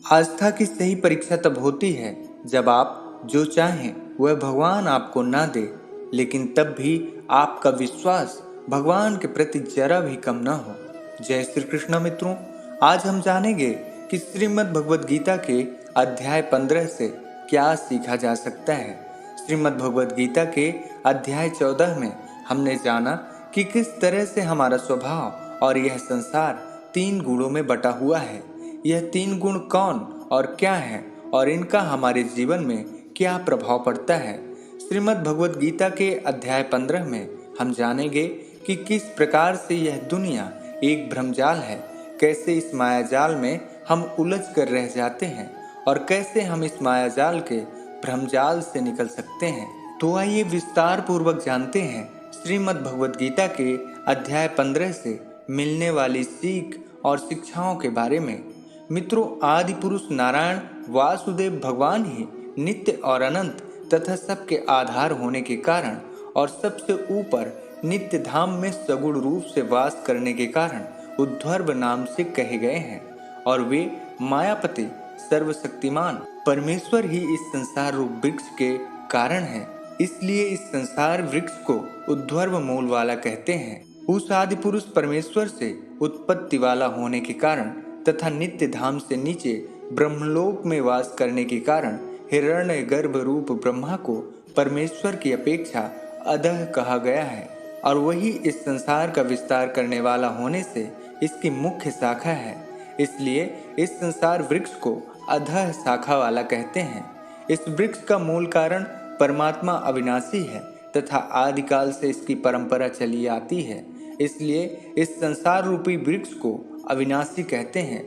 आस्था की सही परीक्षा तब होती है जब आप जो चाहें वह भगवान आपको ना दे, लेकिन तब भी आपका विश्वास भगवान के प्रति जरा भी कम ना हो। जय श्री कृष्ण मित्रों, आज हम जानेंगे कि श्रीमद् भगवद गीता के अध्याय 15 से क्या सीखा जा सकता है। श्रीमद् भगवद गीता के अध्याय 14 में हमने जाना कि किस तरह से हमारा स्वभाव और यह संसार 3 गुणों में बटा हुआ है। यह 3 गुण कौन और क्या है और इनका हमारे जीवन में क्या प्रभाव पड़ता है। श्रीमद् भगवद गीता के अध्याय 15 में हम जानेंगे कि किस प्रकार से यह दुनिया एक भ्रमजाल है, कैसे इस मायाजाल में हम उलझ कर रह जाते हैं और कैसे हम इस मायाजाल के भ्रमजाल से निकल सकते हैं। तो आइए विस्तार पूर्वक जानते हैं श्रीमद् भगवद गीता के अध्याय 15 से मिलने वाली सीख और शिक्षाओं के बारे में। मित्रों, आदि पुरुष नारायण वासुदेव भगवान ही नित्य और अनंत तथा सबके आधार होने के कारण और सबसे ऊपर नित्य धाम में सगुण रूप से वास करने के कारण उद्धर्व नाम से कहे गए हैं और वे मायापति सर्वशक्तिमान परमेश्वर ही इस संसार रूप वृक्ष के कारण है। इसलिए इस संसार वृक्ष को उद्धर्व मूल वाला कहते हैं। उस आदि पुरुष परमेश्वर से उत्पत्ति वाला होने के कारण तथा नित्य धाम से नीचे ब्रह्मलोक में वास करने के कारण हिरण्य गर्भ रूप ब्रह्मा को परमेश्वर की अपेक्षा अधः कहा गया है और वही इस संसार का विस्तार करने वाला होने से इसकी मुख्य शाखा है। इसलिए इस संसार वृक्ष को अधः शाखा वाला कहते हैं। इस वृक्ष का मूल कारण परमात्मा अविनाशी है तथा आदिकाल से इसकी परंपरा चली आती है। इसलिए इस संसार रूपी वृक्ष को अविनाशी कहते हैं।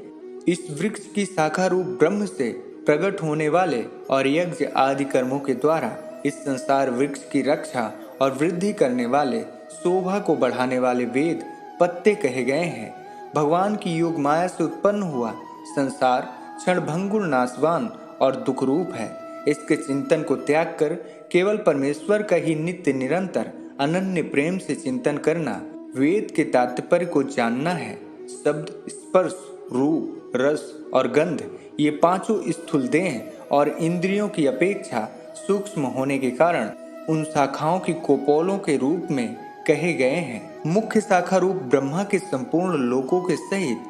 इस वृक्ष की शाखा रूप ब्रह्म से प्रकट होने वाले और यज्ञ आदि कर्मों के द्वारा इस संसार वृक्ष की रक्षा और वृद्धि करने वाले, शोभा को बढ़ाने वाले वेद पत्ते कहे गए हैं। भगवान की योग माया से उत्पन्न हुआ संसार क्षणभंगुर, नाशवान और दुख रूप है। इसके चिंतन को त्याग कर केवल परमेश्वर का ही नित्य निरंतर अनन्य प्रेम से चिंतन करना, वेद के तात्पर्य को जानना है। शब्द, स्पर्श, रूप, रस और गंध ये पांचों स्थूल देह और इंद्रियों की अपेक्षा सूक्ष्म होने के कारण उन शाखाओं की कोपोलों के रूप में कहे गए हैं। मुख्य शाखा रूप ब्रह्मा के संपूर्ण लोकों के सहित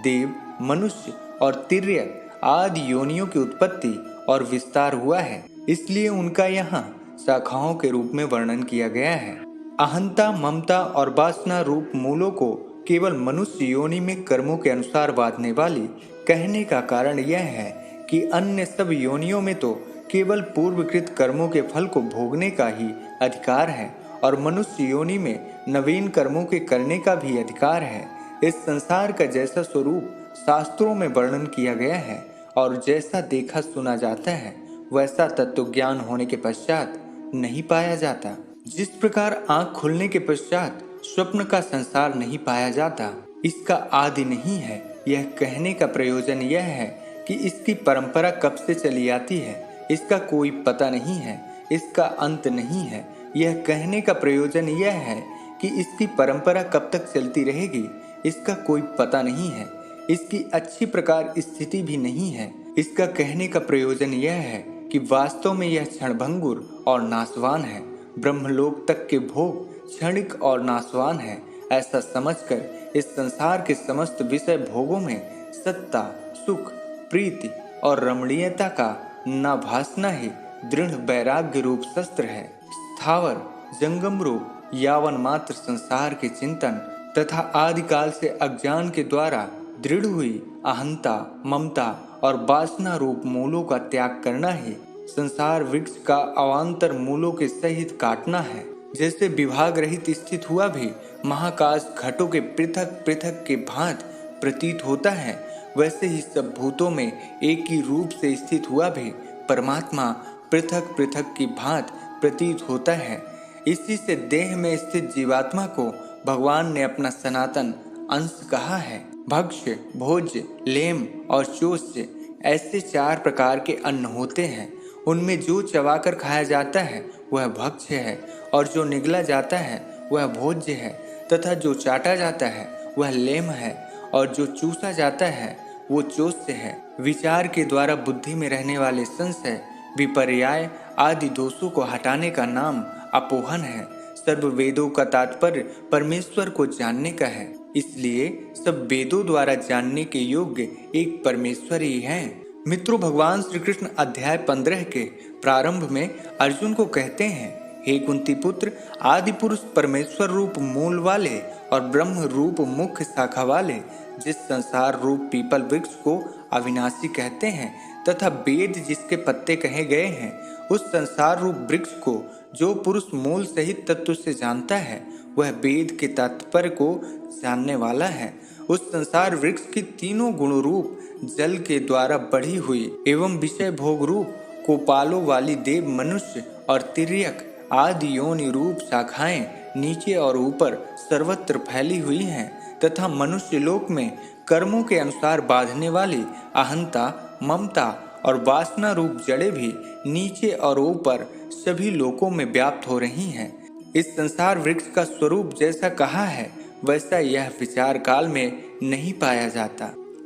देव, मनुष्य और तिर्यक आदि योनियों की उत्पत्ति और विस्तार हुआ है। इसलिए उनका यहाँ शाखाओं के रूप में वर्णन किया गया है। अहंता, ममता और वासना रूप मूलों को केवल मनुष्य योनि में कर्मों के अनुसार बांधने वाली कहने का कारण यह है कि अन्य सब योनियों में तो केवल पूर्वकृत कर्मों के फल को भोगने का ही अधिकार है और मनुष्य योनि में नवीन कर्मों के करने का भी अधिकार है। इस संसार का जैसा स्वरूप शास्त्रों में वर्णन किया गया है और जैसा देखा सुना जाता है वैसा तत्व ज्ञान होने के पश्चात नहीं पाया जाता। जिस प्रकार आंख खुलने के पश्चात स्वप्न का संसार नहीं पाया जाता, इसका आदि नहीं है, यह कहने का प्रयोजन यह है कि इसकी परंपरा कब से चली आती है, इसका कोई पता नहीं है, इसका अंत नहीं है। यह कहने का प्रयोजन यह है कि इसकी परंपरा कब तक चलती रहेगी, इसका कोई पता नहीं है, इसकी अच्छी प्रकार स्थिति भी नहीं है। इसका कहने का प्रयोजन यह है कि वास्तव में यह क्षणभंगुर और नाशवान है। ब्रह्मलोक तक के भोग क्षणिक और नाशवान है। ऐसा समझकर इस संसार के समस्त विषय भोगों में सत्ता, सुख, प्रीति और रमणीयता का न भासना ही दृढ़ वैराग्य रूप शस्त्र है। स्थावर जंगम रूप यावन मात्र संसार के चिंतन तथा आदिकाल से अज्ञान के द्वारा दृढ़ हुई अहंता, ममता और वासना रूप मूलों का त्याग करना ही संसार वृक्ष का अवान्तर मूलों के सहित काटना है। जैसे विभाग रहित स्थित हुआ भी महाकाश घटों के पृथक पृथक के भांत प्रतीत होता है, वैसे ही सब भूतों में एक ही रूप से स्थित हुआ भी परमात्मा पृथक पृथक की भांत प्रतीत होता है। इसी से देह में स्थित जीवात्मा को भगवान ने अपना सनातन अंश कहा है। भक्ष्य, भोज्य, लेम और चोष्य ऐसे 4 प्रकार के अन्न होते हैं। उनमें जो चबाकर खाया जाता है वह भक्ष्य है और जो निगला जाता है वह भोज्य है तथा जो चाटा जाता है वह लेम है और जो चूसा जाता है वो चोत्स्य है। विचार के द्वारा बुद्धि में रहने वाले संशय, विपर्याय आदि दोषों को हटाने का नाम अपोहन है। सर्व वेदों का तात्पर्य परमेश्वर को जानने का है, इसलिए सब वेदों द्वारा जानने के योग्य एक परमेश्वर ही है। मित्रों, भगवान श्री कृष्ण अध्याय 15 के प्रारंभ में अर्जुन को कहते हैं, हे कुंती पुत्र, आदि पुरुष परमेश्वर रूप मूल वाले और ब्रह्म रूप मुख्य शाखा वाले जिस संसार रूप पीपल वृक्ष को अविनाशी कहते हैं तथा वेद जिसके पत्ते कहे गए हैं, उस संसार रूप वृक्ष को जो पुरुष मूल सहित तत्व से जानता है वह वेद के तात्पर्य को जानने वाला है। उस संसार वृक्ष की तीनों गुण रूप जल के द्वारा बढ़ी हुई एवं विषय भोग रूप कोपालों वाली देव, मनुष्य और तिर्यक आदि योनि रूप शाखाएं नीचे और ऊपर सर्वत्र फैली हुई हैं तथा मनुष्य लोक में कर्मों के अनुसार बांधने वाली अहंता, ममता और वासना रूप जड़ें भी नीचे और ऊपर सभी लोकों में व्याप्त हो रही हैं। इस संसार वृक्ष का स्वरूप जैसा कहा है वैसा यह विचार काल में नहीं पाया जाता,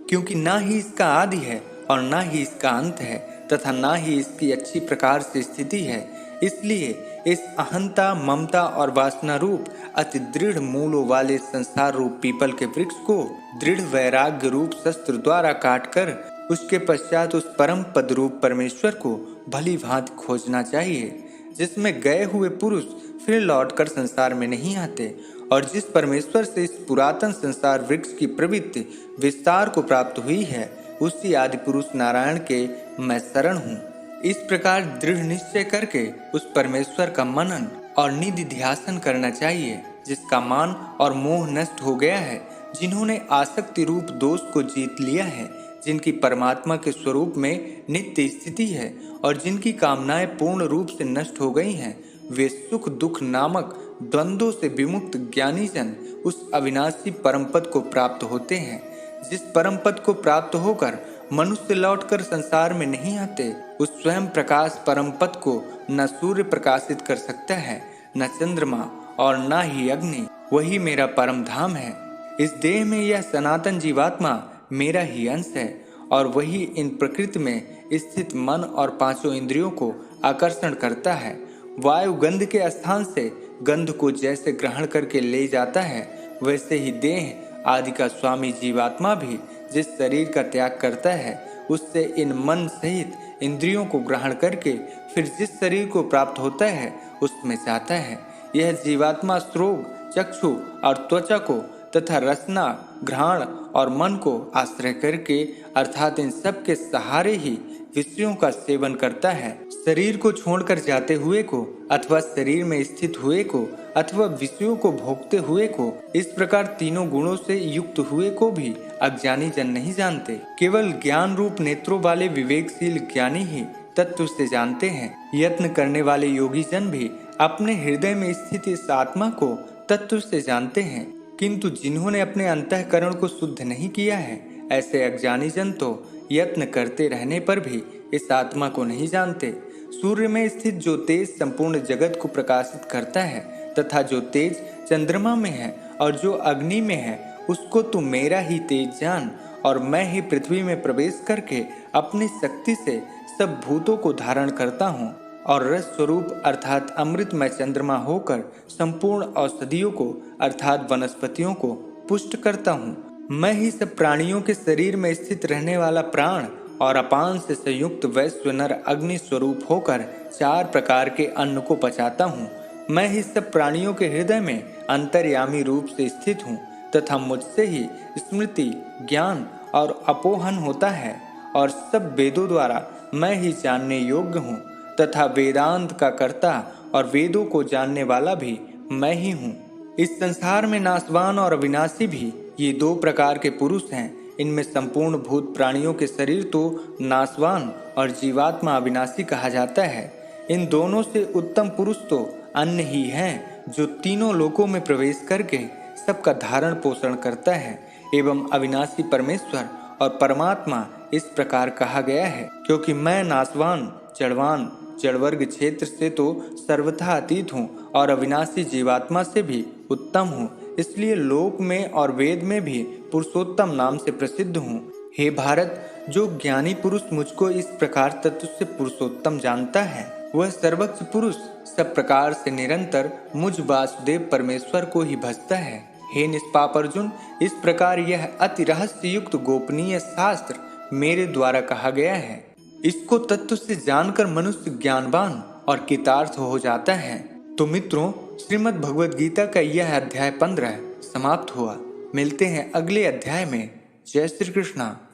क्योंकि ना ही इसका आदि है और ना ही इसका अंत है तथा ना ही इसकी अच्छी प्रकार से स्थिति है। इसलिए इस अहंता, ममता और वासना रूप अति दृढ़ मूलों वाले संसार रूप पीपल के वृक्ष को दृढ़ वैराग्य रूप शस्त्र द्वारा काटकर उसके पश्चात उस परम पद रूप परमेश्वर को भली भांति खोजना चाहिए, जिसमें गए हुए पुरुष फिर लौटकर संसार में नहीं आते और जिस परमेश्वर से इस पुरातन संसार वृक्ष की प्रवृत्ति विस्तार को प्राप्त हुई है, उसी आदि पुरुष नारायण के मैं शरण हूँ। इस प्रकार दृढ़ निश्चय करके उस परमेश्वर का मनन और निधि ध्यासन करना चाहिए, जिसका मान और मोह नष्ट हो गया है, जिन्होंने आसक्ति रूप दोष को जीत लिया है, जिनकी परमात्मा के स्वरूप में नित्य स्थिति है और जिनकी कामनाएं पूर्ण रूप से नष्ट हो गई हैं। वे सुख दुख नामक द्वंद्वों से विमुक्त ज्ञानी जन उस अविनाशी परम पद को प्राप्त होते हैं। जिस परम पद को प्राप्त होकर मनुष्य लौटकर संसार में नहीं आते, उस स्वयं प्रकाश परम पद को न सूर्य प्रकाशित कर सकता है, न चंद्रमा और न ही अग्नि। वही मेरा परम धाम है। इस देह में यह सनातन जीवात्मा मेरा ही अंश है और वही इन प्रकृति में स्थित मन और पांचों इंद्रियों को आकर्षण करता है। वायु गंध के स्थान से गंध को जैसे ग्रहण करके ले जाता है, वैसे ही देह आदि का स्वामी जीवात्मा भी जिस शरीर का त्याग करता है, उससे इन मन सहित इंद्रियों को ग्रहण करके फिर जिस शरीर को प्राप्त होता है उसमें जाता है। यह जीवात्मा श्रोग, चक्षु और त्वचा को तथा रसना, घ्राण और मन को आश्रय करके अर्थात इन सब के सहारे ही विषयों का सेवन करता है। शरीर को छोड़कर जाते हुए को अथवा शरीर में स्थित हुए को अथवा विषयों को भोगते हुए को, इस प्रकार तीनों गुणों से युक्त हुए को भी अज्ञानी जन नहीं जानते। केवल ज्ञान रूप नेत्रों वाले विवेकशील ज्ञानी ही तत्व से जानते हैं। यत्न करने वाले योगी जन भी अपने हृदय में स्थित इस आत्मा को तत्व से जानते हैं, किंतु जिन्होंने अपने अंतःकरण को शुद्ध नहीं किया है, ऐसे अज्ञानी जन तो यत्न करते रहने पर भी इस आत्मा को नहीं जानते। सूर्य में स्थित जो तेज संपूर्ण जगत को प्रकाशित करता है तथा जो तेज चंद्रमा में है और जो अग्नि में है, उसको तू मेरा ही तेज जान और मैं ही पृथ्वी में प्रवेश करके अपनी शक्ति से सब भूतों को धारण करता हूँ और रस स्वरूप अर्थात अमृतमय चंद्रमा होकर संपूर्ण औषधियों को अर्थात वनस्पतियों को पुष्ट करता हूँ। मैं ही सब प्राणियों के शरीर में स्थित रहने वाला प्राण और अपान से संयुक्त वैश्व नर अग्नि स्वरूप होकर 4 प्रकार के अन्न को पचाता हूँ। मैं ही सब प्राणियों के हृदय में अंतर्यामी रूप से स्थित हूँ तथा मुझसे ही स्मृति, ज्ञान और अपोहन होता है और सब वेदों द्वारा मैं ही जानने योग्य हूँ तथा वेदांत का कर्ता और वेदों को जानने वाला भी मैं ही हूँ। इस संसार में नाशवान और अविनाशी भी ये 2 प्रकार के पुरुष हैं। इनमें संपूर्ण भूत प्राणियों के शरीर तो नाशवान और जीवात्मा अविनाशी कहा जाता है। इन दोनों से उत्तम पुरुष तो अन्य ही हैं, जो तीनों लोकों में प्रवेश करके सबका धारण पोषण करता है। एवं अविनाशी परमेश्वर और परमात्मा इस प्रकार कहा गया है, क्योंकि मैं नाशवान, जड़वान, जड़वर्ग क्षेत्र से तो सर्वथा अतीत हूँ और अविनाशी जीवात्मा से भी उत्तम हूँ, इसलिए लोक में और वेद में भी पुरुषोत्तम नाम से प्रसिद्ध हूँ। हे भारत, जो ज्ञानी पुरुष मुझको इस प्रकार तत्व से पुरुषोत्तम जानता है, वह सर्वज्ञ पुरुष सब प्रकार से निरंतर मुझ वासुदेव परमेश्वर को ही भजता है। हे निष्पाप अर्जुन, इस प्रकार यह अति रहस्य युक्त गोपनीय शास्त्र मेरे द्वारा कहा गया है। इसको तत्व से जानकर मनुष्य ज्ञानवान और कृतार्थ हो जाता है। तो मित्रों, श्रीमद् भगवद गीता का यह अध्याय 15 समाप्त हुआ। मिलते हैं अगले अध्याय में। जय श्री कृष्णा।